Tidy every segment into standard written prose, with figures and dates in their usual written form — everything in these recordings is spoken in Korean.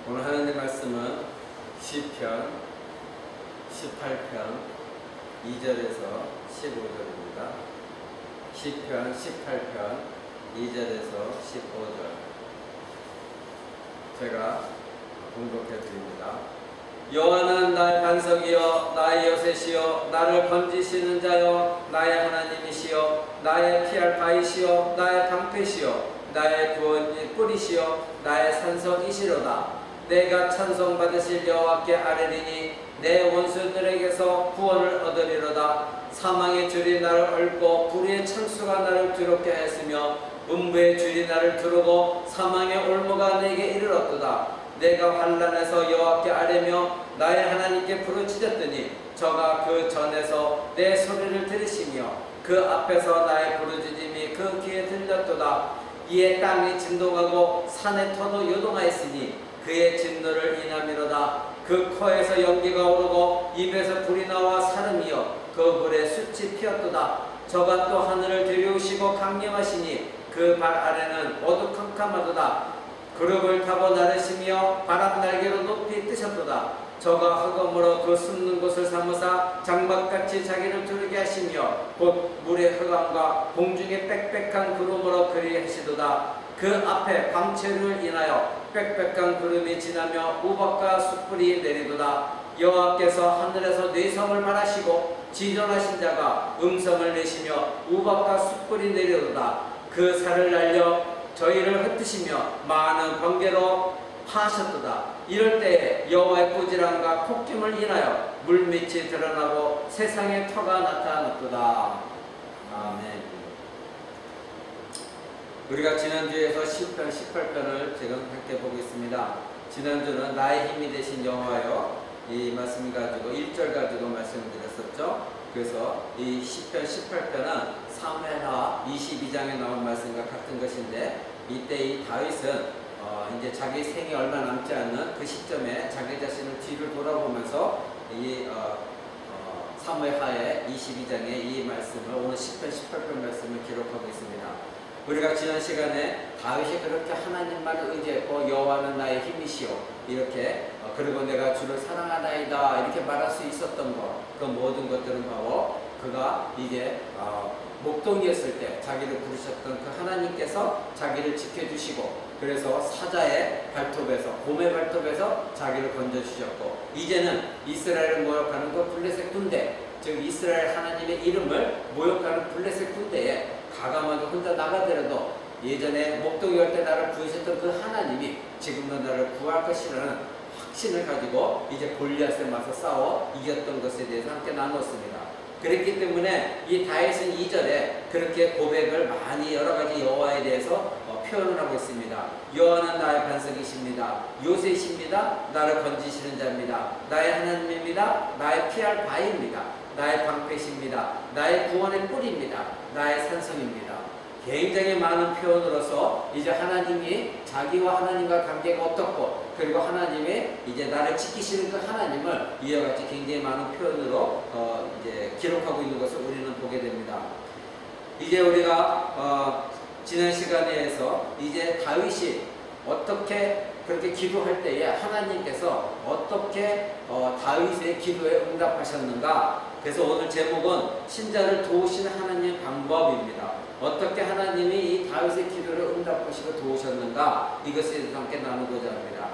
오늘 하나님 말씀은 시편 18편 2절에서 15절입니다. 시편 18편 2절에서 15절 제가 봉독해 드립니다. 여호와는 나의 반석이요 나의 요새시요 나를 건지시는 자요 나의 하나님이시요 나의 피할 바위시요 나의 방패시요 나의 구원의 뿌리시요 나의 산성이시로다. 내가 찬송받으실 여호와께 아뢰리니 내 원수들에게서 구원을 얻으리로다. 사망의 줄이 나를 얽고 불의의 창수가 나를 두렵게 하였으며 음부의 줄이 나를 두르고 사망의 올무가 내게 이르렀도다. 내가 환난에서 여호와께 아뢰며 나의 하나님께 부르짖었더니 저가 그 전에서 내 소리를 들으시며 그 앞에서 나의 부르짖음이 그 귀에 들렸도다. 이에 땅이 진동하고 산의 터도 요동하였으니 그의 진노를 인함이로다. 그 코에서 연기가 오르고 입에서 불이 나와 사름이여 그 불에 숯이 피었도다. 저가 또 하늘을 들이우시고 강림하시니 그 발 아래는 어두컴컴하도다. 그룹을 타고 나르시며 바람 날개로 높이 뜨셨도다. 저가 흑암으로 그 숨는 곳을 삼으사 장막같이 자기를 두르게 하시며 곧 물의 흑암과 공중의 빽빽한 구름으로 그리하시도다. 그 앞에 광채를 인하여 빽빽한 구름이 지나며 우박과 숯불이 내리도다. 여호와께서 하늘에서 내성을 말하시고 지존하신 자가 음성을 내시며 우박과 숯불이 내리도다. 그 살을 날려 저희를 흩으시며 많은 번개로 파하셨도다. 이럴 때에 여호와의 꾸지람과 폭김을 인하여 물밑이 드러나고 세상의 터가 나타났도다. 아멘. 우리가 지난주에서 시편 18편을 지금 함께 보고 있습니다. 지난주는 나의 힘이 되신 여호와여 이 말씀 가지고 1절 가지고 말씀을 드렸었죠. 그래서 이 시편 18편은 사무엘하 22장에 나온 말씀과 같은 것인데 이때 이 다윗은 이제 자기 생이 얼마 남지 않는 그 시점에 자기 자신을 뒤를 돌아보면서 이 사무엘하의 22장의 이 말씀을 오늘 시편 18편 말씀을 기록하고 있습니다. 우리가 지난 시간에 다윗이 그렇게 하나님만을 의지했고 여호와는 나의 힘이시오 이렇게 그리고 내가 주를 사랑하나이다 이렇게 말할 수 있었던 것 그 모든 것들은 바로 그가 이제 목동이었을 때 자기를 부르셨던 그 하나님께서 자기를 지켜주시고 그래서 사자의 발톱에서 곰의 발톱에서 자기를 건져주셨고 이제는 이스라엘을 모욕하는 그 블레셋 군대 즉 이스라엘 하나님의 이름을 모욕하는 블레셋 군대에 가감하게 혼자 나가더라도 예전에 목동이 올 때 나를 구하셨던 그 하나님이 지금도 나를 구할 것이라는 확신을 가지고 이제 골리앗에 맞서 싸워 이겼던 것에 대해서 함께 나누었습니다. 그랬기 때문에 이 다윗은 2절에 그렇게 고백을 많이 여러가지 여호와에 대해서 표현을 하고 있습니다. 여호와는 나의 반석이십니다. 요새이십니다. 나를 건지시는 자입니다. 나의 하나님입니다. 나의 피할 바위입니다. 나의 방패십니다. 나의 구원의 뿌리입니다. 나의 산성입니다. 굉장히 많은 표현으로서 이제 하나님이 자기와 하나님과 관계가 어떻고 그리고 하나님이 이제 나를 지키시는 그 하나님을 이와 같이 굉장히 많은 표현으로 이제 기록하고 있는 것을 우리는 보게 됩니다. 이제 우리가 지난 시간에서 이제 다윗이 어떻게 그렇게 기도할 때에 하나님께서 어떻게 다윗의 기도에 응답하셨는가. 그래서 오늘 제목은 신자를 도우시는 하나님의 방법입니다. 어떻게 하나님이 이 다윗의 기도를 응답하시고 도우셨는가 이것에 대해서 함께 나누고자 합니다.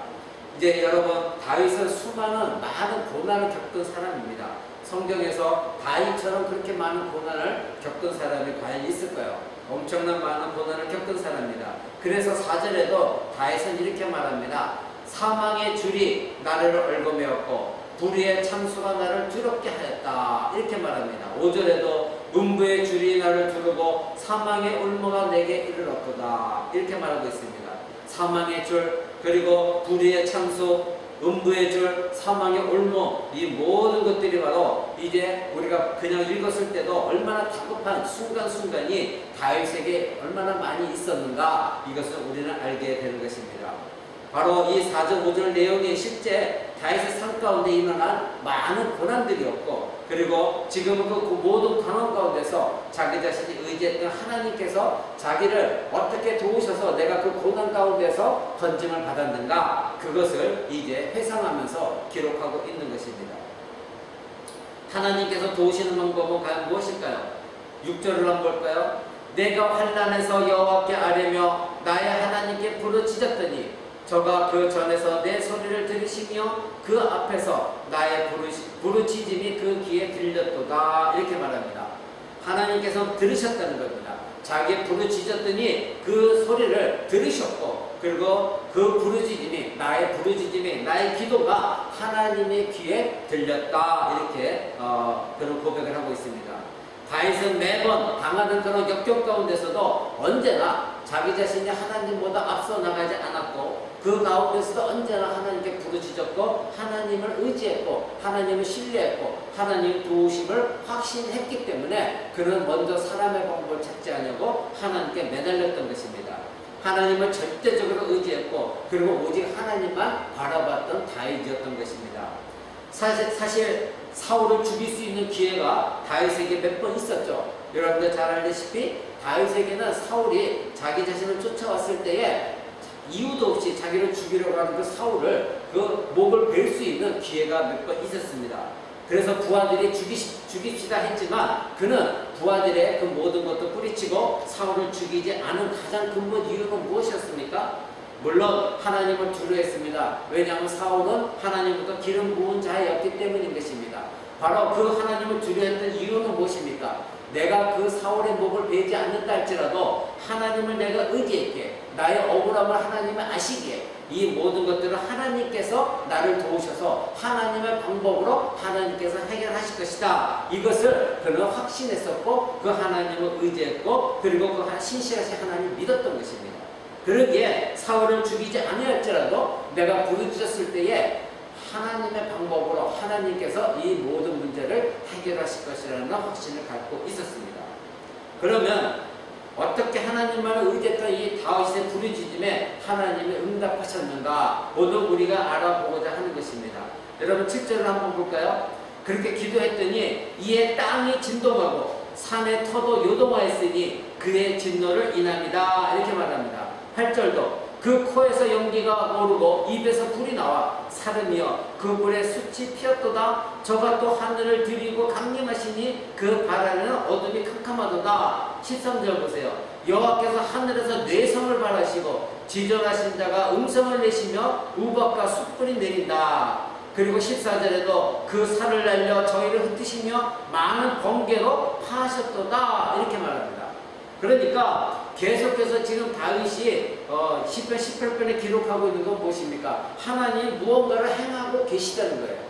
이제 여러분 다윗은 수많은 많은 고난을 겪은 사람입니다. 성경에서 다윗처럼 그렇게 많은 고난을 겪은 사람이 과연 있을까요? 엄청난 많은 고난을 겪은 사람입니다. 그래서 4절에도 다윗은 이렇게 말합니다. 사망의 줄이 나를 얽어매었고 불의의 참수가 나를 두렵게 하였다 이렇게 말합니다. 5절에도 음부의 줄이 나를 두르고 사망의 올무가 내게 이르렀도다 이렇게 말하고 있습니다. 사망의 줄 그리고 불의의 참수 음부의 줄 사망의 올무 이 모든 것들이 바로 이제 우리가 그냥 읽었을 때도 얼마나 다급한 순간순간이 다윗에게 얼마나 많이 있었는가 이것을 우리는 알게 되는 것입니다. 바로 이 4절 5절 내용이 실제 다윗의 삶 가운데 일어난 많은 고난들이었고, 그리고 지금은 그 모든 고난 가운데서 자기 자신이 의지했던 하나님께서 자기를 어떻게 도우셔서 내가 그 고난 가운데서 건짐을 받았는가, 그것을 이제 회상하면서 기록하고 있는 것입니다. 하나님께서 도우시는 방법은 과연 무엇일까요? 6절을 한번 볼까요? 내가 환난에서 여호와께 아뢰며 나의 하나님께 부르짖었더니 저가 그 전에서 내 소리를 들으시며 그 앞에서 나의 부르짖음이 그 귀에 들렸도다. 이렇게 말합니다. 하나님께서 들으셨다는 겁니다. 자기 부르짖었더니 그 소리를 들으셨고, 그리고 그 부르짖음이, 나의 부르짖음이, 나의 기도가 하나님의 귀에 들렸다. 이렇게 그런 고백을 하고 있습니다. 다윗은 매번 당하는 그런 역경 가운데서도 언제나 자기 자신이 하나님보다 앞서 나가지 않았고, 그 가운데서도 언제나 하나님께 부르짖었고, 하나님을 의지했고, 하나님을 신뢰했고, 하나님의 도우심을 확신했기 때문에 그는 먼저 사람의 방법을 찾지 않으려고 하나님께 매달렸던 것입니다. 하나님을 절대적으로 의지했고, 그리고 오직 하나님만 바라봤던 다윗이었던 것입니다. 사실 사울을 죽일 수 있는 기회가 다윗에게 몇 번 있었죠. 여러분들 잘 알다시피 다윗에게는 사울이 자기 자신을 쫓아왔을 때에 이유도 없이 자기를 죽이려고 하는 그 사울을, 그 목을 벨 수 있는 기회가 몇 번 있었습니다. 그래서 부하들이 죽입시다 했지만 그는 부하들의 그 모든 것도 뿌리치고 사울을 죽이지 않은 가장 근본 이유는 무엇이었습니까? 물론 하나님을 두려워했습니다. 왜냐하면 사울은 하나님부터 기름 부은 자였기 때문인 것입니다. 바로 그 하나님을 두려워했던 이유는 무엇입니까? 내가 그 사울의 목을 베지 않는다 할지라도 하나님을 내가 의지했기에, 나의 억울함을 하나님을 아시기에 이 모든 것들을 하나님께서 나를 도우셔서 하나님의 방법으로 하나님께서 해결하실 것이다. 이것을 그는 확신했었고, 그 하나님을 의지했고, 그리고 그 신실하신 하나님을 믿었던 것입니다. 그러기에 사울을 죽이지 아니할지라도 내가 부르짖었을 때에 하나님의 방법으로 하나님께서 이 모든 문제를 해결하실 것이라는 확신을 갖고 있었습니다. 그러면 어떻게 하나님만을 의지했던 이 다윗의 부르짖음에 하나님이 응답하셨는가, 오늘 우리가 알아보고자 하는 것입니다. 여러분 7절을 한번 볼까요? 그렇게 기도했더니 이에 땅이 진동하고 산의 터도 요동하였으니 그의 진노를 인함이다. 이렇게 말합니다. 8절도 그 코에서 연기가 오르고 입에서 불이 나와 사름이여 그 불에 숯이 피었도다. 저가 또 하늘을 들이고 강림하시니 그 발 아래는 어둠이 캄캄하도다. 13절 보세요. 여호와께서 하늘에서 뇌성을 발하시고 지존하신 자가 음성을 내시며 우박과 숯불이 내린다. 그리고 14절에도 그 살을 날려 저희를 흩으시며 많은 번개로 파하셨도다. 이렇게 말합니다. 그러니까 계속해서 지금 다윗이 시편 18편에 기록하고 있는 건 무엇입니까? 하나님이 무언가를 행하고 계시다는 거예요.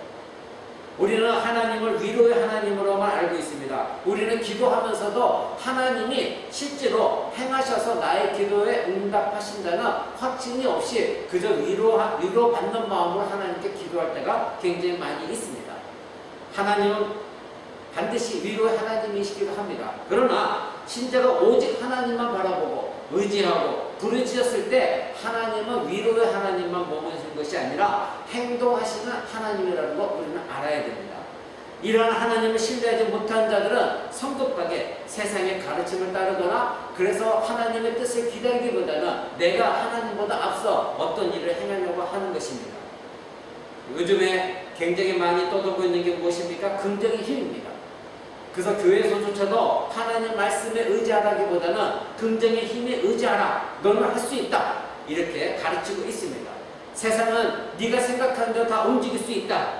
우리는 하나님을 위로의 하나님으로만 알고 있습니다. 우리는 기도하면서도 하나님이 실제로 행하셔서 나의 기도에 응답하신다는 확신이 없이 그저 위로받는 마음으로 하나님께 기도할 때가 굉장히 많이 있습니다. 하나님은 반드시 위로의 하나님이시기도 합니다. 그러나 신자가 오직 하나님만 바라보고 의지하고 부르짖었을 때 하나님은 위로의 하나님만 머무는 것이 아니라 행동하시는 하나님이라는 것 우리는 알아야 됩니다. 이러한 하나님을 신뢰하지 못한 자들은 성급하게 세상의 가르침을 따르거나 그래서 하나님의 뜻을 기다리기보다는 내가 하나님보다 앞서 어떤 일을 행하려고 하는 것입니다. 요즘에 굉장히 많이 떠돌고 있는 게 무엇입니까? 긍정의 힘입니다. 그래서 교회에서조차도 하나님 말씀에 의지하라기보다는 긍정의 힘에 의지하라. 너는 할 수 있다. 이렇게 가르치고 있습니다. 세상은 네가 생각하는 대로 다 움직일 수 있다.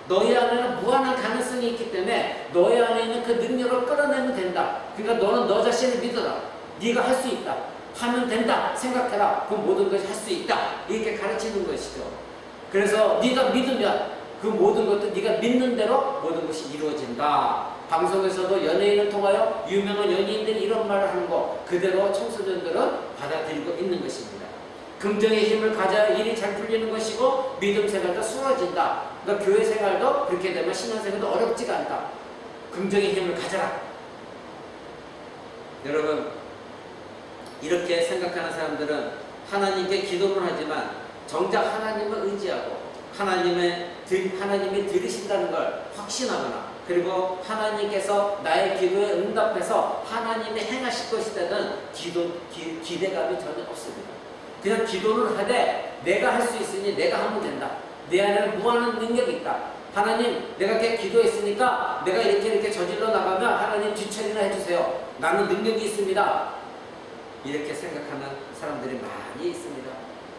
너희 안에는 무한한 가능성이 있기 때문에 너희 안에 있는 그 능력을 끌어내면 된다. 그러니까 너는 너 자신을 믿어라. 네가 할 수 있다. 하면 된다. 생각해라. 그럼 모든 것이 할 수 있다. 이렇게 가르치는 것이죠. 그래서 네가 믿으면 그 모든 것도 네가 믿는 대로 모든 것이 이루어진다. 방송에서도 연예인을 통하여 유명한 연예인들이 이런 말을 하는 거 그대로 청소년들은 받아들이고 있는 것입니다. 긍정의 힘을 가져야 일이 잘 풀리는 것이고 믿음 생활도 수월해진다. 그러니까 교회 생활도 그렇게 되면 신앙생활도 어렵지가 않다. 긍정의 힘을 가져라. 여러분 이렇게 생각하는 사람들은 하나님께 기도는 하지만 정작 하나님을 의지하고 하나님이 들으신다는 걸 확신하거나 그리고 하나님께서 나의 기도에 응답해서 하나님이 행하실 것이라는 기대감이 전혀 없습니다. 그냥 기도는 하되 내가 할 수 있으니 내가 하면 된다. 내 안에는 무한한 능력이 있다. 하나님, 내가 이렇게 기도했으니까 내가 이렇게 저질러 나가면 하나님 뒤처리나 해주세요. 나는 능력이 있습니다. 이렇게 생각하는 사람들이 많이 있습니다.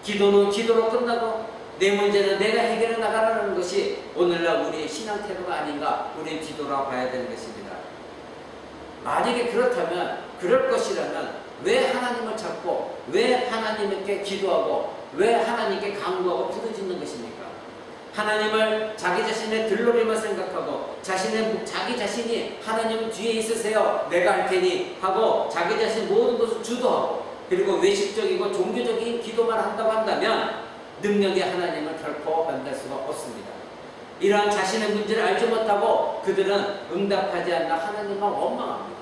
기도는 기도로 끝나고 내 문제는 내가 해결해 나가라는 것이 오늘날 우리의 신앙 태도가 아닌가, 우리의 기도라 봐야 되는 것입니다. 만약에 그렇다면, 그럴 것이라면 왜 하나님을 찾고 왜 하나님께 기도하고 왜 하나님께 간구하고 부르짖는 것입니까? 하나님을 자기 자신의 들러리만 생각하고 자기 자신이 하나님 뒤에 있으세요, 내가 할 테니 하고 자기 자신 모든 것을 주도하고 그리고 외식적이고 종교적인 기도만 한다고 한다면 능력의 하나님을 결코 만날 수가 없습니다. 이러한 자신의 문제를 알지 못하고 그들은 응답하지 않나 하나님만 원망합니다.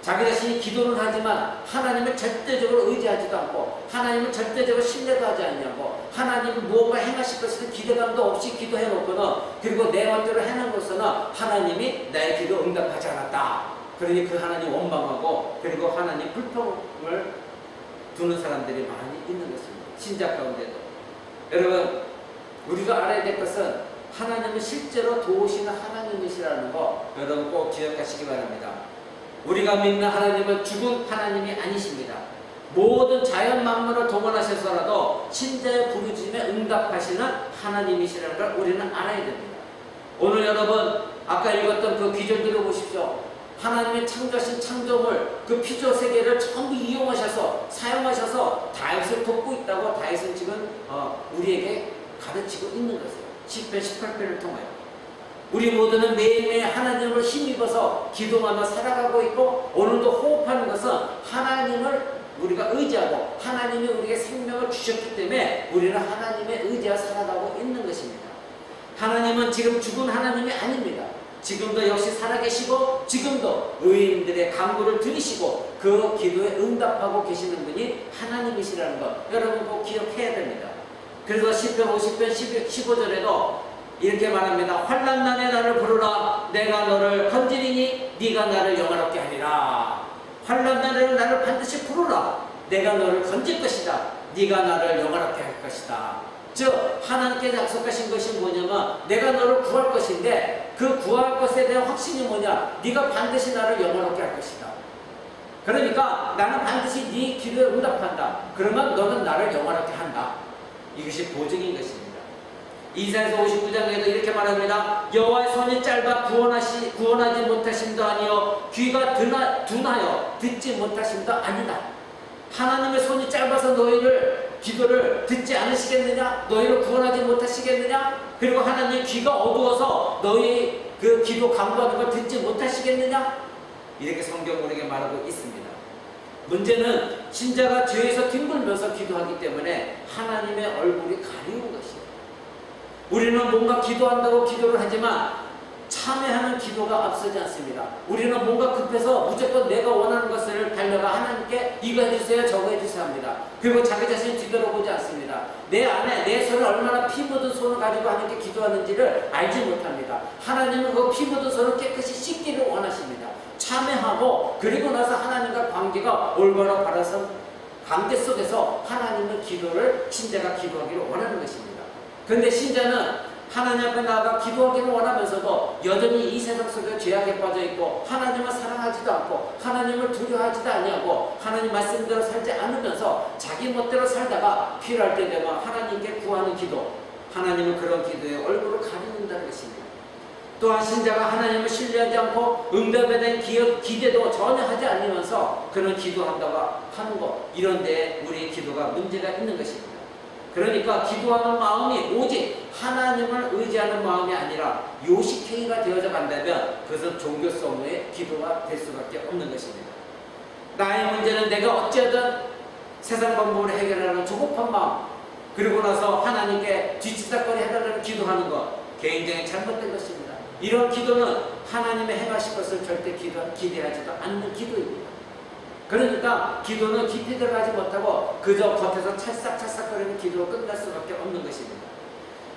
자기 자신이 기도는 하지만 하나님을 절대적으로 의지하지도 않고 하나님을 절대적으로 신뢰도 하지 않냐고 하나님은 무엇가 행하실 것을 기대감도 없이 기도해 놓고는 그리고 내 멋대로 해놓고서는 하나님이 나의 기도 응답하지 않았다. 그러니 그 하나님 원망하고 그리고 하나님 불평을 두는 사람들이 많이 있는 것입니다. 신자 가운데도. 여러분, 우리가 알아야 될 것은 하나님은 실제로 도우시는 하나님이시라는 거 여러분 꼭 기억하시기 바랍니다. 우리가 믿는 하나님은 죽은 하나님이 아니십니다. 모든 자연 만물을 동원하셔서라도 신자의 부르짖음에 응답하시는 하나님이시라는 걸 우리는 알아야 됩니다. 오늘 여러분 아까 읽었던 그 귀절 들어보십시오. 하나님의 창조하신 창조물 그 피조 세계를 전부 이용하셔서 사용하셔서 다윗을 돕고 있다고 다윗은 지금 우리에게 가르치고 있는 것이에요. 시편 18편을 통하여 우리 모두는 매일매일 하나님을 힘입어서 기도하며 살아가고 있고 오늘도 호흡하는 것은 하나님을 우리가 의지하고 하나님이 우리에게 생명을 주셨기 때문에 우리는 하나님의 의지와 살아가고 있는 것입니다. 하나님은 지금 죽은 하나님이 아닙니다. 지금도 역시 살아계시고 지금도 의인들의 간구를 들으시고 그 기도에 응답하고 계시는 분이 하나님이시라는 것 여러분 꼭 기억해야 됩니다. 그래서 시편 50편 15절에도 이렇게 말합니다. 환난날에 나를 부르라. 내가 너를 건지리니 네가 나를 영화롭게 하리라. 환난날에는 나를 반드시 부르라. 내가 너를 건질 것이다. 네가 나를 영화롭게 할 것이다. 즉 하나님께 약속하신 것이 뭐냐면 내가 너를 구할 것인데 그 구할 것에 대한 확신이 뭐냐? 네가 반드시 나를 영화롭게 할 것이다. 그러니까 나는 반드시 네 기도에 응답한다. 그러면 너는 나를 영화롭게 한다. 이것이 보증인 것입니다. 이사야서 59장에도 이렇게 말합니다. 여호와의 손이 짧아 구원하지 못하심도 아니요 귀가 둔하여 듣지 못하심도 아니다. 하나님의 손이 짧아서 너희를 기도를 듣지 않으시겠느냐? 너희를 구원하지 못하시겠느냐? 그리고 하나님의 귀가 어두워서 너희 그 기도 간구하는 걸 듣지 못하시겠느냐? 이렇게 성경 우리에게 말하고 있습니다. 문제는 신자가 죄에서 뒹굴면서 기도하기 때문에 하나님의 얼굴이 가리운 것이에요. 우리는 뭔가 기도한다고 기도를 하지만 참회하는 기도가 앞서지 않습니다. 우리는 뭔가 급해서 무조건 내가 원하는 것을 달려가 하나님께 이거 해주세요 저거 해주세요 합니다. 그리고 자기 자신을 뒤돌아보지 않습니다. 내 안에 내 손을 얼마나 피 묻은 손을 가지고 하나님께 기도하는지를 알지 못합니다. 하나님은 그 피 묻은 손을 깨끗이 씻기를 원하십니다. 참회하고 그리고 나서 하나님과 관계가 올바로 바라서 관계 속에서 하나님의 기도를 신자가 기도하기를 원하는 것입니다. 그런데 신자는 하나님 앞에 나아가 기도하기를 원하면서도 여전히 이 세상 속에 죄악에 빠져있고 하나님을 사랑하지도 않고 하나님을 두려워하지도 아니하고 하나님 말씀대로 살지 않으면서 자기 멋대로 살다가 필요할 때 되면 하나님께 구하는 기도 하나님은 그런 기도에 얼굴을 가리는다는 것입니다. 또한 신자가 하나님을 신뢰하지 않고 응답에 대한 기대도 전혀 하지 않으면서 그런 기도한다고 하는 것 이런 데에 우리의 기도가 문제가 있는 것입니다. 그러니까 기도하는 마음이 오직 하나님을 의지하는 마음이 아니라 요식행위가 되어져 간다면 그것은 종교성의 기도가 될 수밖에 없는 것입니다. 나의 문제는 내가 어찌하든 세상 방법으로 해결하는 조급한 마음 그리고 나서 하나님께 뒤치다거리 해달라는 기도하는 것 굉장히 잘못된 것입니다. 이런 기도는 하나님의 행하실 것을 절대 기대하지도 않는 기도입니다. 그러니까 기도는 깊이 들어가지 못하고 그저 겉에서 찰싹찰싹거리는 기도로 끝날 수밖에 없는 것입니다.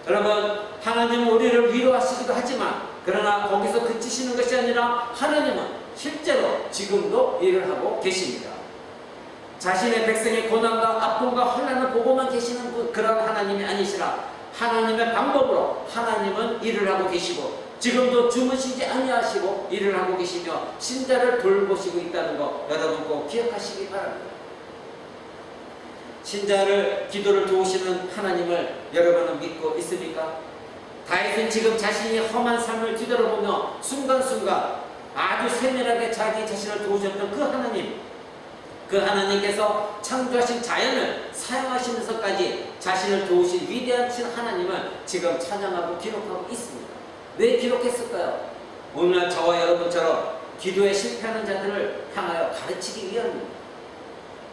여러분, 하나님은 우리를 위로하시기도 하지만 그러나 거기서 그치시는 것이 아니라 하나님은 실제로 지금도 일을 하고 계십니다. 자신의 백성의 고난과 아픔과 환난을 보고만 계시는 그런 하나님이 아니시라 하나님의 방법으로 하나님은 일을 하고 계시고 지금도 주무시지 아니하시고 일을 하고 계시며 신자를 돌보시고 있다는 거 여러분 꼭 기억하시기 바랍니다. 신자를 기도를 도우시는 하나님을 여러분은 믿고 있습니까? 다윗은 지금 자신이 험한 삶을 뒤돌아보며 순간순간 아주 세밀하게 자기 자신을 도우셨던 그 하나님, 그 하나님께서 창조하신 자연을 사용하시면서까지 자신을 도우신 위대하신 하나님을 지금 찬양하고 기록하고 있습니다. 왜 기록했을까요? 오늘날 저와 여러분처럼 기도에 실패하는 자들을 향하여 가르치기 위함입니다.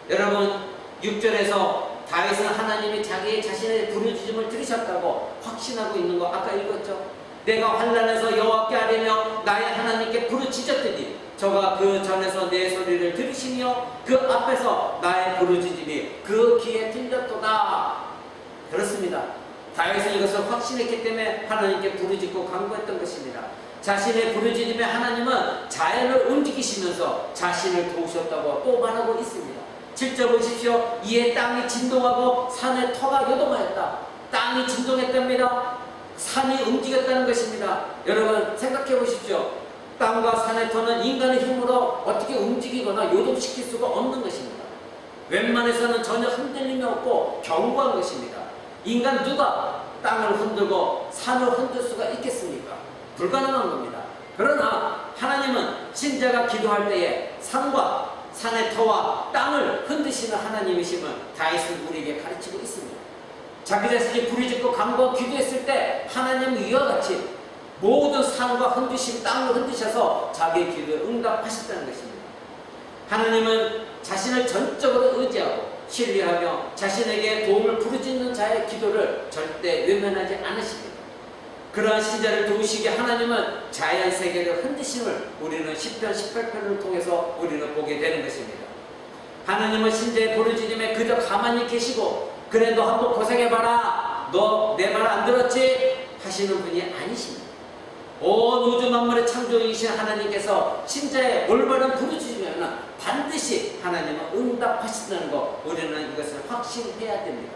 여러분, 6절에서 다윗은 하나님이 자기 자신의 부르짖음을 들으셨다고 확신하고 있는 거 아까 읽었죠? 내가 환난에서 여호와께 아뢰며 나의 하나님께 부르짖었더니 저가 그 전에서 내 소리를 들으시며 그 앞에서 나의 부르짖음이 그 귀에 들렸도다. 그렇습니다. 다윗은 이것을 확신했기 때문에 하나님께 부르짖고 간구했던 것입니다. 자신의 부르짖음에 하나님은 자연을 움직이시면서 자신을 도우셨다고 또 말하고 있습니다. 7절 보십시오. 이에 땅이 진동하고 산의 터가 요동하였다. 땅이 진동했답니다. 산이 움직였다는 것입니다. 여러분 생각해 보십시오. 땅과 산의 터는 인간의 힘으로 어떻게 움직이거나 요동시킬 수가 없는 것입니다. 웬만해서는 전혀 흔들림이 없고 견고한 것입니다. 인간 누가 땅을 흔들고 산을 흔들 수가 있겠습니까? 불가능한 겁니다. 그러나 하나님은 신자가 기도할 때에 산과 산의 터와 땅을 흔드시는 하나님이심을 다윗은 우리에게 가르치고 있습니다. 자기 자신이 부르짖고 간구하고 기도했을 때 하나님은 이와 같이 모든 산과 흔드신 땅을 흔드셔서 자기의 기도에 응답하셨다는 것입니다. 하나님은 자신을 전적으로 의지하고 신뢰하며 자신에게 도움을 부르짖는 자의 기도를 절대 외면하지 않으십니다. 그러한 신자를 도우시기에 하나님은 자연 세계를 흔드심을 우리는 시편 18편을 통해서 우리는 보게 되는 것입니다. 하나님은 신자의 부르짖음에 그저 가만히 계시고 그래 너 한번 고생해봐라 너 내 말 안 들었지 하시는 분이 아니십니다. 온 우주 만물의 창조이신 하나님께서 신자의 올바른 부르짖으면 반드시 하나님은 응답하신다는 것 우리는 이것을 확신해야 됩니다.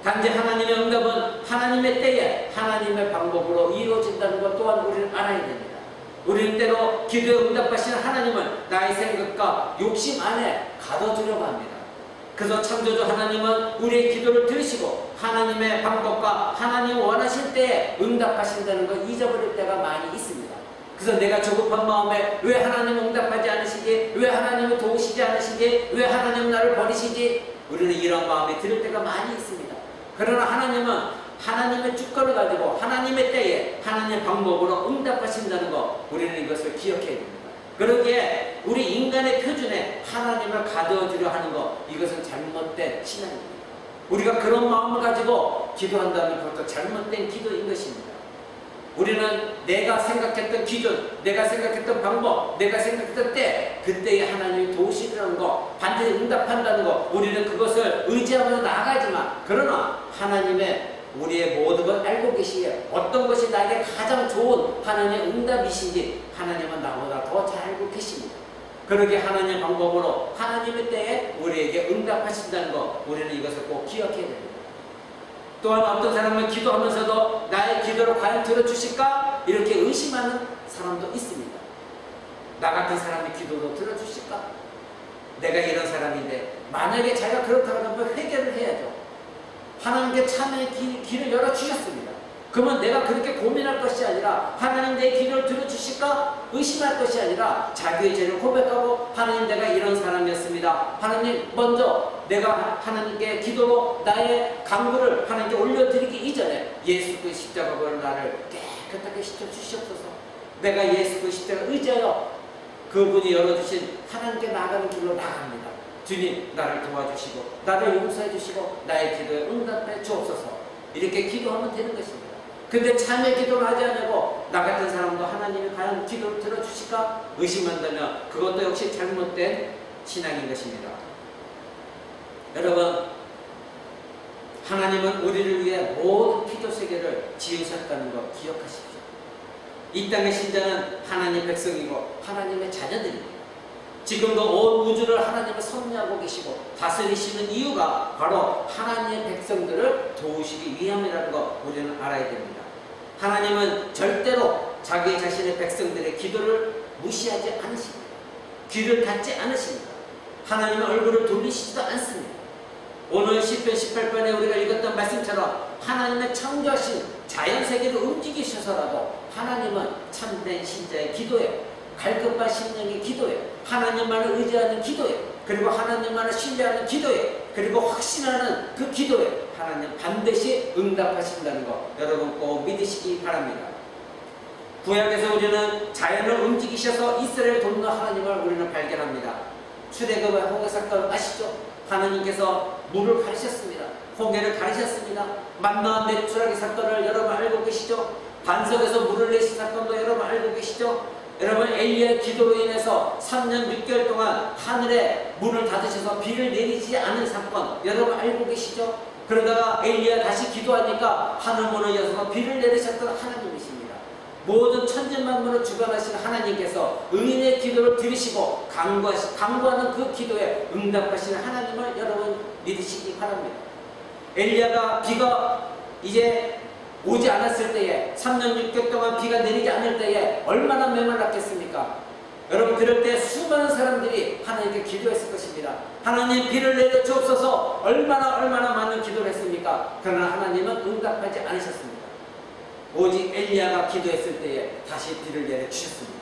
단지 하나님의 응답은 하나님의 때에 하나님의 방법으로 이루어진다는 것 또한 우리는 알아야 됩니다. 우리는 때로 기도에 응답하시는 하나님을 나의 생각과 욕심 안에 가둬두려고 합니다. 그래서 창조주 하나님은 우리의 기도를 들으시고 하나님의 방법과 하나님 원하실 때에 응답하신다는 걸 잊어버릴 때가 많이 있습니다. 그래서 내가 조급한 마음에 왜 하나님은 응답하지 않으시지? 왜 하나님은 도우시지 않으시지? 왜 하나님은 나를 버리시지? 우리는 이런 마음이 들 때가 많이 있습니다. 그러나 하나님은 하나님의 주권을 가지고 하나님의 때에 하나님의 방법으로 응답하신다는 것 우리는 이것을 기억해야 됩니다. 그러기에 우리 인간의 표준에 하나님을 가두어주려 하는 것 이것은 잘못된 신앙입니다. 우리가 그런 마음을 가지고 기도한다면 그것도 잘못된 기도인 것입니다. 우리는 내가 생각했던 기준, 내가 생각했던 방법, 내가 생각했던 때 그때에 하나님이 도우시라는 것 반드시 응답한다는 것 우리는 그것을 의지하면서 나아가지만 그러나 하나님의 우리의 모든 걸 알고 계시기에 어떤 것이 나에게 가장 좋은 하나님의 응답이신지 하나님은 나보다 더 잘 알고 계십니다. 그러기에 하나님의 방법으로 하나님의 때에 우리에게 응답하신다는 것 우리는 이것을 꼭 기억해야 됩니다. 또한 어떤 사람은 기도하면서도 나의 기도를 과연 들어주실까? 이렇게 의심하는 사람도 있습니다. 나 같은 사람의 기도도 들어주실까? 내가 이런 사람인데 만약에 자기가 그렇다고 하면 회개를 해야죠. 하나님께 참여의 길을 열어주셨습니다. 그러면 내가 그렇게 고민할 것이 아니라 하나님 내 기도를 들어주실까? 의심할 것이 아니라 자기의 죄를 고백하고 하나님 내가 이런 사람이었습니다. 하나님 먼저 내가 하나님께 기도로 나의 간구를 하나님께 올려드리기 이전에 예수 그리스도의 십자가로 나를 깨끗하게 씻어주시옵소서. 내가 예수 그리스도의 십자가를 의지하여 그분이 열어주신 하나님께 나가는 길로 나갑니다. 주님 나를 도와주시고 나를 용서해 주시고 나의 기도에 응답해 주옵소서. 이렇게 기도하면 되는 것입니다. 근데 참여 기도를 하지 않고 나 같은 사람도 하나님이 과연 기도를 들어주실까 의심한다면 그것도 역시 잘못된 신앙인 것입니다. 여러분, 하나님은 우리를 위해 모든 피조 세계를 지으셨다는 것 기억하십시오. 이 땅의 신자는 하나님의 백성이고 하나님의 자녀들입니다. 지금도 온 우주를 하나님을 섭리하고 계시고 다스리시는 이유가 바로 하나님의 백성들을 도우시기 위함이라는 것 우리는 알아야 됩니다. 하나님은 절대로 자기 자신의 백성들의 기도를 무시하지 않으십니다. 귀를 닫지 않으십니다. 하나님의 얼굴을 돌리시지도 않습니다. 오늘 시편 18편에 우리가 읽었던 말씀처럼 하나님의 창조하신 자연세계를 움직이셔서라도 하나님은 참된 신자의 기도예요. 갈급한 심령의 기도예요. 하나님만을 의지하는 기도예요. 그리고 하나님만을 신뢰하는 기도예요. 그리고 확신하는 그 기도예요. 하나님 반드시 응답하신다는 것 여러분 꼭 믿으시기 바랍니다. 구약에서 우리는 자연을 움직이셔서 이스라엘 돕는 하나님을 우리는 발견합니다. 출애굽의 홍해 사건 아시죠? 하나님께서 물을 가르셨습니다. 홍해를 가르셨습니다. 만나와 메추라기 사건을 여러분 알고 계시죠? 반석에서 물을 내신 사건도 여러분 알고 계시죠? 여러분 엘리야의 기도로 인해서 3년 6개월 동안 하늘에 문을 닫으셔서 비를 내리지 않은 사건 여러분 알고 계시죠? 그러다가 엘리야 다시 기도하니까 하늘 문을 여셔서 비를 내리셨던 하나님이십니다. 모든 천진만물을 주관하시는 하나님께서 의인의 기도를 들으시고 강구하는 그 기도에 응답하시는 하나님을 여러분 믿으시기 바랍니다. 엘리야가 비가 이제 오지 않았을 때에 3년 6개월 동안 비가 내리지 않을 때에 얼마나 메말랐겠습니까? 여러분 그럴 때 수많은 사람들이 하나님께 기도했을 것입니다. 하나님 비를 내려 주옵소서 얼마나 많은 기도를 했습니까? 그러나 하나님은 응답하지 않으셨습니다. 오직 엘리야가 기도했을 때에 다시 비를 내려 주셨습니다.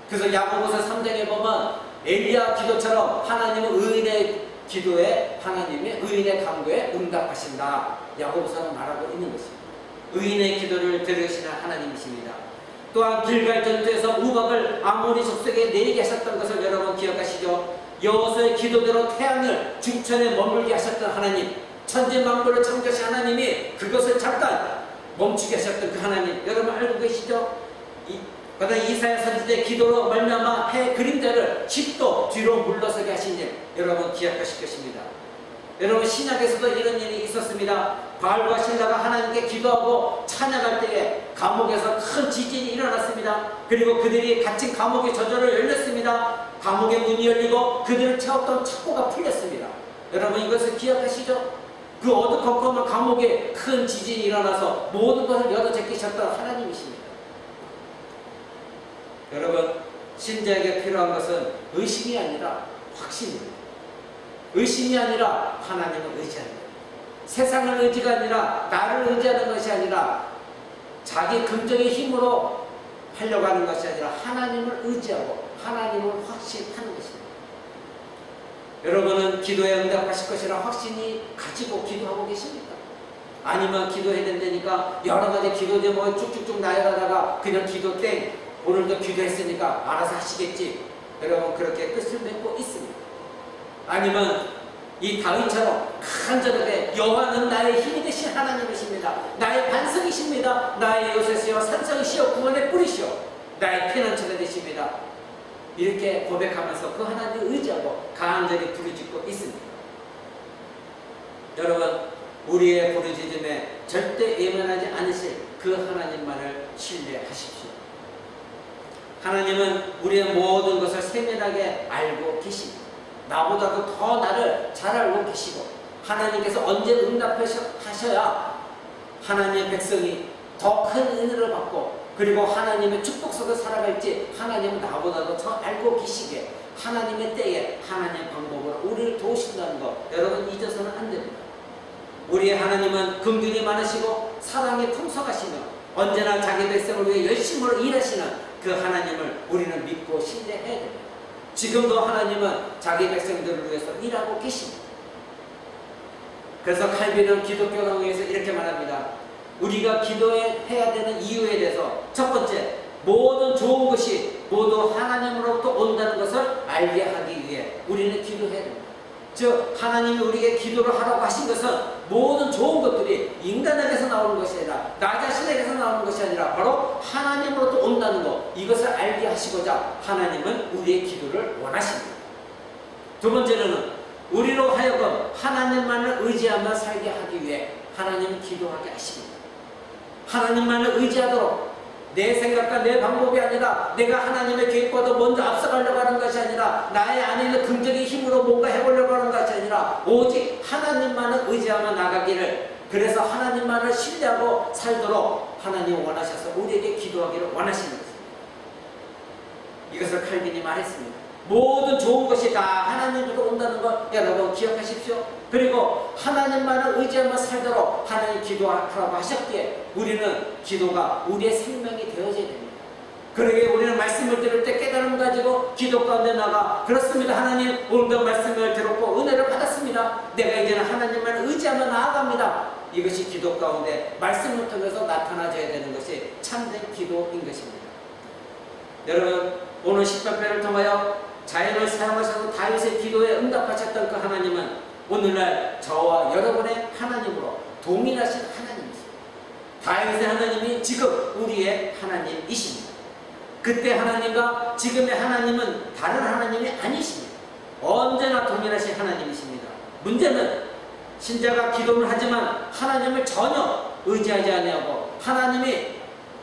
그래서 야고보서 3장에 보면 엘리야 기도처럼 하나님은 의인의 기도에 하나님의 의인의 간구에 응답하신다. 야고보서는 말하고 있는 것입니다. 의인의 기도를 들으시는 하나님이십니다. 또한 길갈 전투에서 우박을 아모리 족속에 내리게 하셨던 것을 여러분 기억하시죠? 여호수아의 기도대로 태양을 중천에 머물게 하셨던 하나님, 천지만물을 창조하신 하나님이 그것을 잠깐 멈추게 하셨던 그 하나님 여러분 알고 계시죠? 그다음 이사야 선지자의 기도로 말미암아 해 그림자를 10도 뒤로 물러서게 하신 일 여러분 기억하실 것입니다. 여러분 신약에서도 이런 일이 있었습니다. 바알과 실라가 하나님께 기도하고 찬양할 때에 감옥에서 큰 지진이 일어났습니다. 그리고 그들이 갇힌 감옥의 저절로 열렸습니다. 감옥의 문이 열리고 그들을 채웠던 창고가 풀렸습니다. 여러분 이것을 기억하시죠? 그 어두컴컴한 감옥에 큰 지진이 일어나서 모든 것을 여도제끼셨던 하나님이십니다. 여러분 신자에게 필요한 것은 의심이 아니라 확신입니다. 의심이 아니라 하나님을 의지하는 것. 세상을 의지가 아니라 나를 의지하는 것이 아니라 자기 긍정의 힘으로 하려고 하는 것이 아니라 하나님을 의지하고 하나님을 확신하는 것입니다. 여러분은 기도에 응답하실 것이라 확신이 가지고 기도하고 계십니까? 아니면 기도해야 된다니까 여러 가지 기도 제목을 쭉쭉쭉 나열하다가 그냥 기도 땡 오늘도 기도했으니까 알아서 하시겠지. 여러분 그렇게 끝을 맺고 있습니다. 아니면 이 다윗처럼 간절하게 여호와는 나의 힘이 되신 하나님이십니다. 나의 반석이십니다. 나의 요새시여 산성이시여 구원의 뿌리시여 나의 피난처가 되십니다. 이렇게 고백하면서 그 하나님을 의지하고 간절히 부르짖고 있습니다. 여러분 우리의 부르짖음에 절대 예면하지 않으실 그 하나님만을 신뢰하십시오. 하나님은 우리의 모든 것을 세밀하게 알고 계십니다. 나보다도 더 나를 잘 알고 계시고 하나님께서 언제 응답하셔야 하나님의 백성이 더 큰 은혜를 받고 그리고 하나님의 축복 속에 살아갈지 하나님은 나보다도 더 알고 계시게 하나님의 때에 하나님의 방법으로 우리를 도우신다는 것 여러분 잊어서는 안 됩니다. 우리의 하나님은 긍휼이 많으시고 사랑이 풍성하시며 언제나 자기 백성을 위해 열심으로 일하시는 그 하나님을 우리는 믿고 신뢰해야 됩니다. 지금도 하나님은 자기 백성들을 위해서 일하고 계십니다. 그래서 칼빈은 기독교 강의에서 이렇게 말합니다. 우리가 기도해야 되는 이유에 대해서 첫 번째, 모든 좋은 것이 모두 하나님으로부터 온다는 것을 알게 하기 위해 우리는 기도해야 됩니다. 즉 하나님이 우리에게 기도를 하라고 하신 것은 모든 좋은 것들이 인간에게서 나오는 것이 아니라 나 자신에게서 나오는 것이 아니라 바로 하나님으로부터 온다는 것 이것을 알게 하시고자 하나님은 우리의 기도를 원하십니다. 두 번째로는 우리로 하여금 하나님만을 의지하며 살게 하기 위해 하나님은 기도하게 하십니다. 하나님만을 의지하도록 내 생각과 내 방법이 아니라 내가 하나님의 계획보다 먼저 앞서가려고 하는 것이 아니라 나의 안에 있는 긍정의 힘으로 뭔가 해보려고 하는 것이 아니라 오직 하나님만을 의지하며 나가기를, 그래서 하나님만을 신뢰하고 살도록 하나님 원하셔서 우리에게 기도하기를 원하시는 것입니다. 이것을 칼빈이 말했습니다. 모든 좋은 것이 다 하나님으로 온다는 것 여러분 기억하십시오. 그리고 하나님만을 의지하며 살도록 하나님 기도하라고 하셨기에 우리는 기도가 우리의 생명이 되어져야 됩니다. 그러기에 우리는 말씀을 들을 때 깨달음 가지고 기도 가운데 나가, 그렇습니다. 하나님 오늘도 말씀을 들었고 은혜를 받았습니다. 내가 이제는 하나님만을 의지하며 나아갑니다. 이것이 기도 가운데 말씀을 통해서 나타나줘야 되는 것이 참된 기도인 것입니다. 여러분, 오늘 시편편을 통하여 자연을 사용하셔서 다윗의 기도에 응답하셨던 그 하나님은 오늘날 저와 여러분의 하나님으로 동일하신 하나님이십니다. 다윗의 하나님이 지금 우리의 하나님이십니다. 그때 하나님과 지금의 하나님은 다른 하나님이 아니십니다. 언제나 동일하신 하나님이십니다. 문제는 신자가 기도를 하지만 하나님을 전혀 의지하지 아니하고 하나님이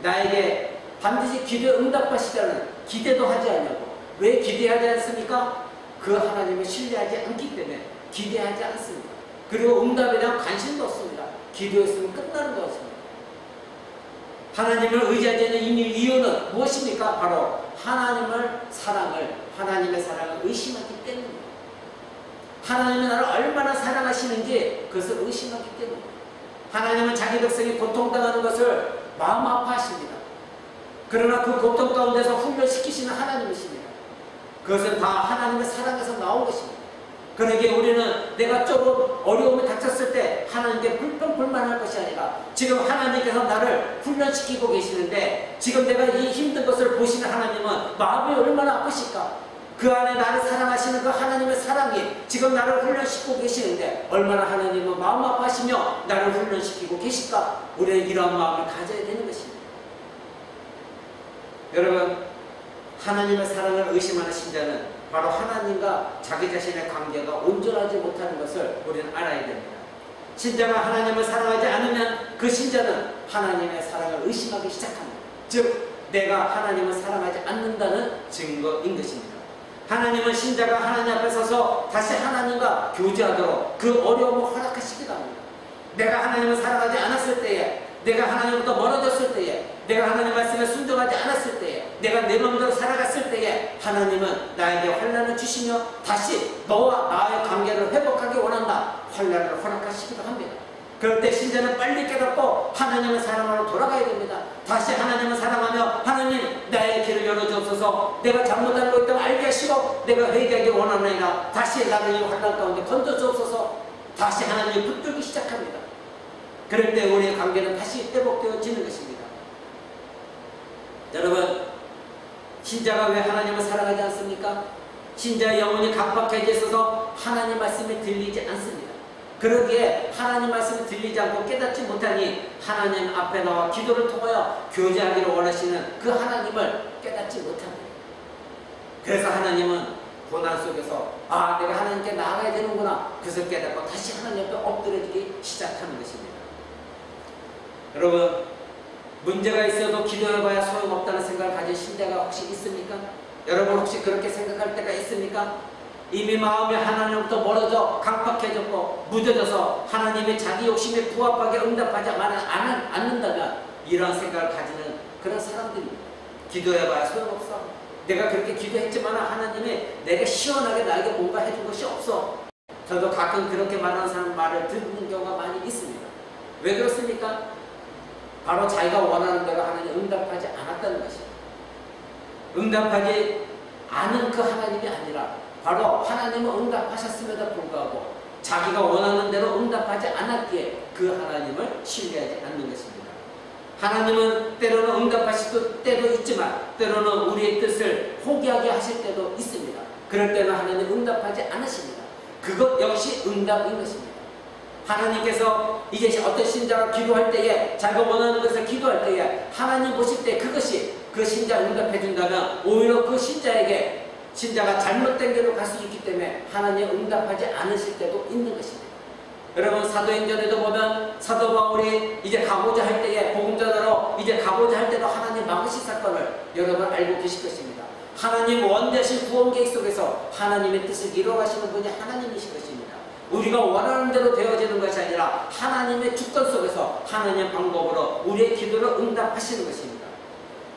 나에게 반드시 기도에 응답하시다는 기대도 하지 않냐고. 왜 기대하지 않습니까? 그 하나님을 신뢰하지 않기 때문에 기대하지 않습니다. 그리고 응답에 대한 관심도 없습니다. 기도했으면 끝나는 것입니다. 하나님을 의지하지 않는 이유는 무엇입니까? 바로 하나님의 사랑을 의심하기 때문입니다. 하나님이 나를 얼마나 사랑하시는지 그것을 의심하기 때문입니다. 하나님은 자기 백성이 고통당하는 것을 마음 아파하십니다. 그러나 그 고통 가운데서 훈련시키시는 하나님이십니다. 그것은 다 하나님의 사랑에서 나온 것입니다. 그러기에 우리는 내가 조금 어려움에 닥쳤을 때 하나님께 불평불만할 것이 아니라 지금 하나님께서 나를 훈련시키고 계시는데 지금 내가 이 힘든 것을 보시는 하나님은 마음이 얼마나 아프실까? 그 안에 나를 사랑하시는 그 하나님의 사랑이 지금 나를 훈련시키고 계시는데 얼마나 하나님은 마음 아파하시며 나를 훈련시키고 계실까? 우리는 이러한 마음을 가져야 되는 것입니다. 여러분, 하나님의 사랑을 의심하는 신자는 바로 하나님과 자기 자신의 관계가 온전하지 못하는 것을 우리는 알아야 됩니다. 신자가 하나님을 사랑하지 않으면 그 신자는 하나님의 사랑을 의심하기 시작합니다. 즉 내가 하나님을 사랑하지 않는다는 증거인 것입니다. 하나님은 신자가 하나님 앞에 서서 다시 하나님과 교제하도록 그 어려움을 허락하시기도 합니다. 내가 하나님을 사랑하지 않았을 때에, 내가 하나님부터 멀어졌을 때에, 내가 하나님 말씀에 순종하지 않았을 때에, 내가 내 마음대로 살아갔을 때에 하나님은 나에게 환난을 주시며 다시 너와 나의 관계를 회복하기 원한다. 환난을 허락하시기도 합니다. 그럴 때 신자는 빨리 깨닫고 하나님의 사랑으로 돌아가야 됩니다. 다시 하나님을 사랑하며 하나님 나의 길을 열어주옵소서, 내가 잘못하는 것 있다고 알게 하시고 내가 회개하기 원하나이다. 다시 나를 이 환난 가운데 건져주옵소서. 다시 하나님이 붙들기 시작합니다. 그럴 때 우리의 관계는 다시 회복되어지는 것입니다. 여러분, 신자가 왜 하나님을 사랑하지 않습니까? 신자의 영혼이 강박해져 있어서 하나님 말씀이 들리지 않습니다. 그러기에 하나님 말씀이 들리지 않고 깨닫지 못하니 하나님 앞에 나와 기도를 통하여 교제하기를 원하시는 그 하나님을 깨닫지 못합니다. 그래서 하나님은 고난 속에서 내가 하나님께 나아가야 되는구나, 그것을 깨닫고 다시 하나님 앞에 엎드려지기 시작하는 것입니다. 여러분, 문제가 있어도 기도해봐야 소용없다는 생각을 가진 신자가 혹시 있습니까? 여러분 혹시 그렇게 생각할 때가 있습니까? 이미 마음이 하나님부터 멀어져 강팍해졌고 무뎌져서 하나님의 자기 욕심에 부합하게 응답하지 않는다면 이런 생각을 가지는 그런 사람들입니다. 기도해봐야 소용없어. 내가 그렇게 기도했지만 하나님이 내게 시원하게 나에게 뭔가 해준 것이 없어. 저도 가끔 그렇게 말하는 사람 말을 듣는 경우가 많이 있습니다. 왜 그렇습니까? 바로 자기가 원하는 대로 하나님 응답하지 않았다는 것입니다. 응답하지 않은 그 하나님이 아니라 바로 하나님은 응답하셨음에도 불구하고 자기가 원하는 대로 응답하지 않았기에 그 하나님을 신뢰하지 않는 것입니다. 하나님은 때로는 응답하실 때도 있지만 때로는 우리의 뜻을 포기하게 하실 때도 있습니다. 그럴 때는 하나님 응답하지 않으십니다. 그것 역시 응답인 것입니다. 하나님께서 이제 어떤 신자가 기도할 때에 자기가 원하는 것을 기도할 때에 하나님 보실 때 그것이 그 신자 응답해 준다면 오히려 그 신자에게 신자가 잘못된 길로 갈 수 있기 때문에 하나님 응답하지 않으실 때도 있는 것입니다. 여러분 사도행전에도 보면 사도 바울이 이제 가고자 할 때에 복음 전하러 이제 가고자 할 때도 하나님 막으신 사건을 여러분 알고 계실 것입니다. 하나님 원대하신 구원 계획 속에서 하나님의 뜻을 이루어가시는 분이 하나님이신 것입니다. 우리가 원하는 대로 되어지는 것이 아니라 하나님의 주권 속에서 하나님의 방법으로 우리의 기도를 응답하시는 것입니다.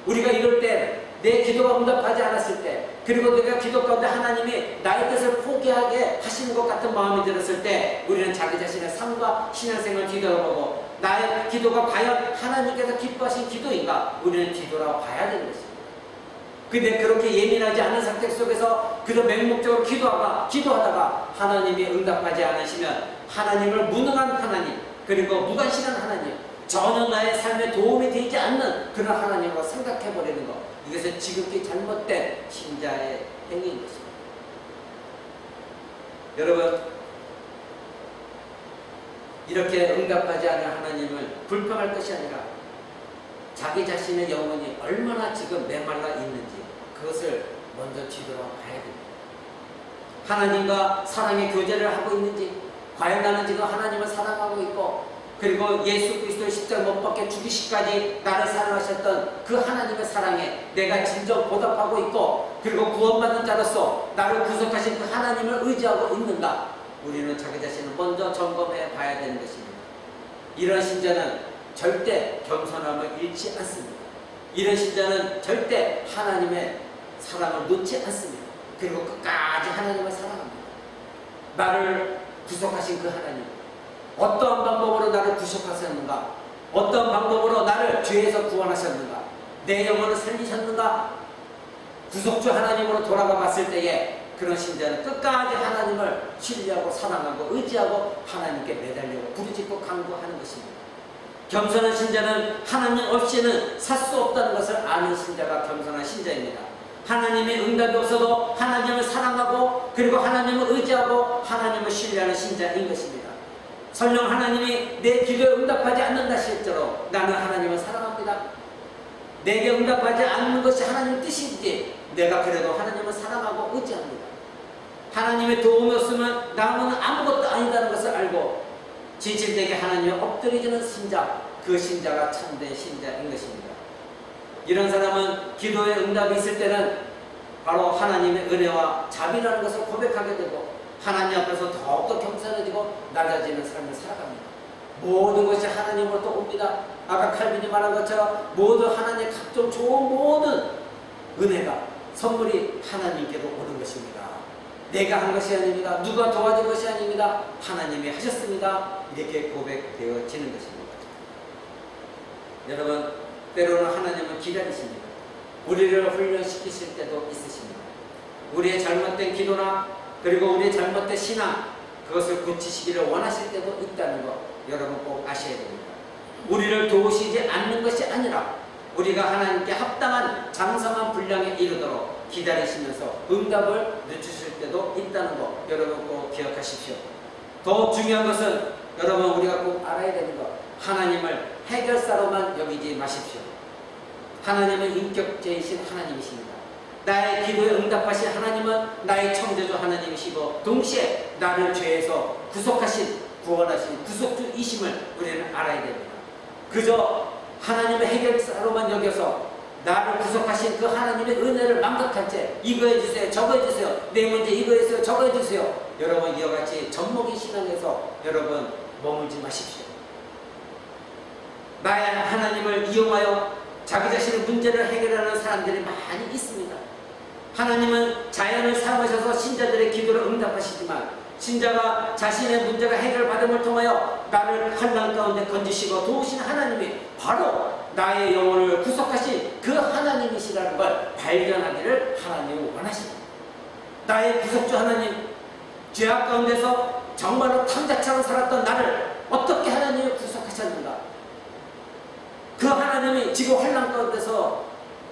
우리가 이럴 때 내 기도가 응답하지 않았을 때, 그리고 내가 기도 가운데 하나님이 나의 뜻을 포기하게 하시는 것 같은 마음이 들었을 때 우리는 자기 자신의 삶과 신앙생활을 뒤돌아보고 나의 기도가 과연 하나님께서 기뻐하신 기도인가 우리는 뒤돌아봐야 되는 것입니다. 근데 그렇게 예민하지 않은 상태 속에서 그저 맹목적으로 기도하다가 하나님이 응답하지 않으시면 하나님을 무능한 하나님, 그리고 무관심한 하나님, 전혀 나의 삶에 도움이 되지 않는 그런 하나님으로 생각해버리는 것, 이것은 지극히 잘못된 신자의 행위인 것입니다. 여러분, 이렇게 응답하지 않은 하나님을 불평할 것이 아니라 자기 자신의 영혼이 얼마나 지금 메말라 있는지 그것을 먼저 뒤돌아봐야 됩니다. 하나님과 사랑의 교제를 하고 있는지, 과연 나는 지금 하나님을 사랑하고 있고, 그리고 예수 그리스도의 십자가 못 박혀 죽이시까지 나를 사랑하셨던 그 하나님의 사랑에 내가 진정 보답하고 있고, 그리고 구원받는 자로서 나를 구속하신 그 하나님을 의지하고 있는가, 우리는 자기 자신을 먼저 점검해 봐야 되는 것입니다. 이런 신자는 절대 겸손함을 잃지 않습니다. 이런 신자는 절대 하나님의 사랑을 놓지 않습니다. 그리고 끝까지 하나님을 사랑합니다. 나를 구속하신 그 하나님, 어떠한 방법으로 나를 구속하셨는가, 어떠한 방법으로 나를 죄에서 구원하셨는가, 내 영혼을 살리셨는가, 구속주 하나님으로 돌아가 봤을 때에 그런 신자는 끝까지 하나님을 신뢰하고 사랑하고 의지하고 하나님께 매달리고 부르짖고 간구하는 것입니다. 겸손한 신자는 하나님 없이는 살 수 없다는 것을 아는 신자가 겸손한 신자입니다. 하나님의 응답이 없어도 하나님을 사랑하고 그리고 하나님을 의지하고 하나님을 신뢰하는 신자인 것입니다. 설령 하나님이 내 기도에 응답하지 않는다 할지라도 나는 하나님을 사랑합니다. 내게 응답하지 않는 것이 하나님의 뜻이지 내가 그래도 하나님을 사랑하고 의지합니다. 하나님의 도움이 없으면 나는 아무것도 아니다는 것을 알고 진실되게 하나님을 엎드리는 신자, 그 신자가 참된 신자인 것입니다. 이런 사람은 기도에 응답이 있을 때는 바로 하나님의 은혜와 자비라는 것을 고백하게 되고 하나님 앞에서 더욱더 겸손해지고 낮아지는 삶을 살아갑니다. 모든 것이 하나님으로부터 옵니다. 아까 칼빈이 말한 것처럼 모든 하나님의 각종 좋은 모든 은혜가 선물이 하나님께로 오는 것입니다. 내가 한 것이 아닙니다. 누가 도와준 것이 아닙니다. 하나님이 하셨습니다. 이렇게 고백되어지는 것입니다. 여러분, 때로는 하나님은 기다리십니다. 우리를 훈련시키실 때도 있으십니다. 우리의 잘못된 기도나 그리고 우리의 잘못된 신앙, 그것을 고치시기를 원하실 때도 있다는 것 여러분 꼭 아셔야 됩니다. 우리를 도우시지 않는 것이 아니라 우리가 하나님께 합당한 장성한 분량에 이르도록 기다리시면서 응답을 늦추실 때도 있다는 것 여러분 꼭 기억하십시오. 더 중요한 것은 여러분 우리가 꼭 알아야 되는 것, 하나님을 해결사로만 여기지 마십시오. 하나님은 인격제이신 하나님이십니다. 나의 기도에 응답하신 하나님은 나의 창조주 하나님이시고 동시에 나를 죄에서 구속하신 구원하신 구속주이심을 우리는 알아야 됩니다. 그저 하나님의 해결사로만 여겨서 나를 구속하신 그 하나님의 은혜를 망각한 채 이거 해주세요 저거 해주세요 내 문제 이거 해주세요 저거 해주세요, 여러분 이와 같이 젖먹이 신앙에서 여러분 머물지 마십시오. 나의 하나님을 이용하여 자기 자신의 문제를 해결하는 사람들이 많이 있습니다. 하나님은 자연을 사용하셔서 신자들의 기도를 응답하시지만 신자가 자신의 문제가 해결받음을 통하여 나를 환난 가운데 건지시고 도우신 하나님이 바로 나의 영혼을 구속하신 그 하나님이시라는 걸 발견하기를 하나님은 원하십니다. 나의 구속주 하나님, 죄악 가운데서 정말로 탕자처럼 살았던 나를 어떻게 하나님이 구속하셨는가? 그 하나님이 지금 환난 가운데서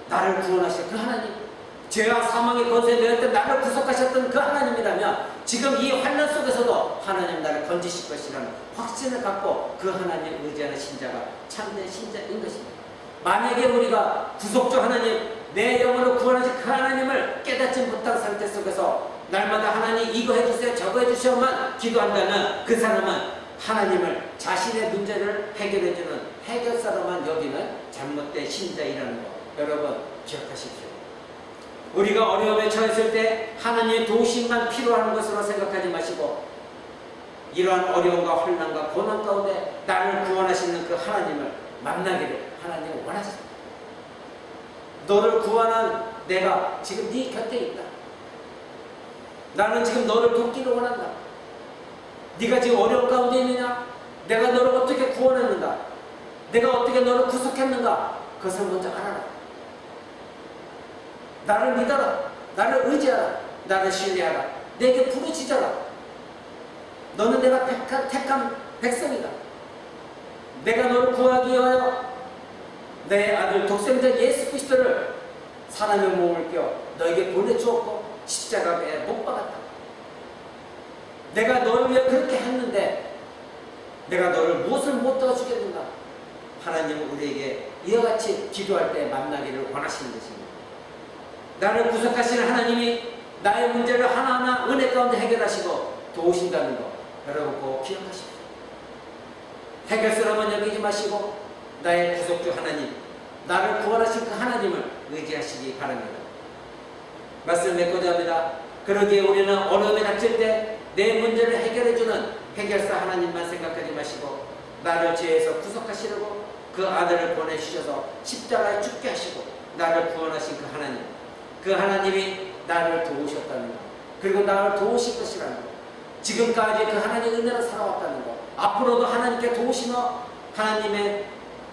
나를 구원하신 그 하나님, 죄와 사망의 권세에 내었던 나를 구속하셨던 그 하나님이라면 지금 이 환난 속에서도 하나님 나를 건지실 것이라는 확신을 갖고 그 하나님을 의지하는 신자가 참된 신자인 것입니다. 만약에 우리가 구속주 하나님, 내 영으로 구원하신 그 하나님을 깨닫지 못한 상태 속에서 날마다 하나님 이거 해주세요 저거 해주셔만 기도한다면 그 사람은 하나님을 자신의 문제를 해결해주는 해결사로만 여기는 잘못된 신자이라는 거 여러분 기억하십시오. 우리가 어려움에 처했을 때 하나님의 도우심만 필요한 것으로 생각하지 마시고 이러한 어려움과 환난과 고난 가운데 나를 구원하시는 그 하나님을 만나기를 하나님은 원하십니다. 너를 구원한 내가 지금 네 곁에 있다. 나는 지금 너를 돕기를 원한다. 네가 지금 어려운 가운데 있느냐? 내가 너를 어떻게 구원했는가? 내가 어떻게 너를 구속했는가? 그것을 먼저 알아라. 나를 믿어라. 나를 의지하라. 나를 신뢰하라. 내게 부르짖어라. 너는 내가 택한 백성이다. 내가 너를 구하기 위하여 내 아들 독생자 예수 그리스도를 사람의 몸을 껴 너에게 보내주었고 십자가에 못 박았다. 내가 너를 위해 그렇게 했는데 내가 너를 무엇을 못 도와주겠는가? 하나님은 우리에게 이와 같이 기도할 때 만나기를 원하시는 것입니다. 나를 구속하시는 하나님이 나의 문제를 하나하나 은혜 가운데 해결하시고 도우신다는 것 여러분 꼭 기억하십시오. 해결사로만 여기지 마시고 나의 구속주 하나님, 나를 구원하신 그 하나님을 의지하시기 바랍니다. 말씀을 맺고자 합니다. 그러기에 우리는 어려움에 닥칠 때 내 문제를 해결해주는 해결사 하나님만 생각하지 마시고 나를 죄에서 구속하시려고 그 아들을 보내주셔서 십자가에 죽게 하시고 나를 구원하신 그 하나님, 그 하나님이 나를 도우셨다는 것, 그리고 나를 도우실 것이라는 것, 지금까지 그 하나님의 은혜로 살아왔다는 것, 앞으로도 하나님께 도우시며 하나님의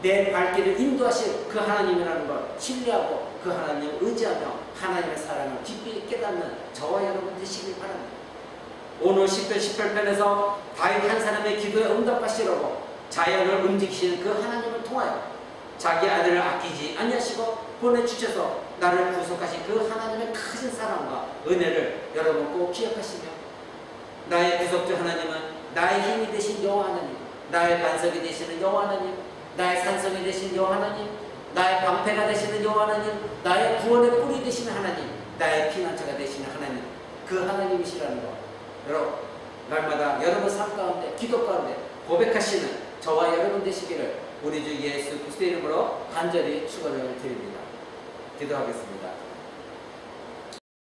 내 발길을 인도하실 그 하나님이라는 걸 신뢰하고 그 하나님을 의지하며 하나님의 사랑을 깊이 깨닫는 저와 여러분 되시길 바랍니다. 오늘 10편 18편에서 다윗 한 사람의 기도에 응답하시려고 자연을 움직이시는 그 하나님을 통하여 자기 아들을 아끼지 아니하시고 보내주셔서 나를 구속하신 그 하나님의 크신 사랑과 은혜를 여러분 꼭 기억하시며 나의 구속주 하나님은 나의 힘이 되신 여호와 하나님, 나의 반석이 되시는 여호와 하나님, 나의 산성이 되신 여호와 하나님, 나의 방패가 되시는 여호와 하나님, 나의 구원의 뿌리 되시는 하나님, 나의 피난처가 되시는 하나님, 그 하나님이시라는 것 여러분 날마다 여러분 삶 가운데 기도 가운데 고백하시는 저와 여러분 되시기를 우리 주 예수 그리스도의 이름으로 간절히 축원을 드립니다. 기도하겠습니다.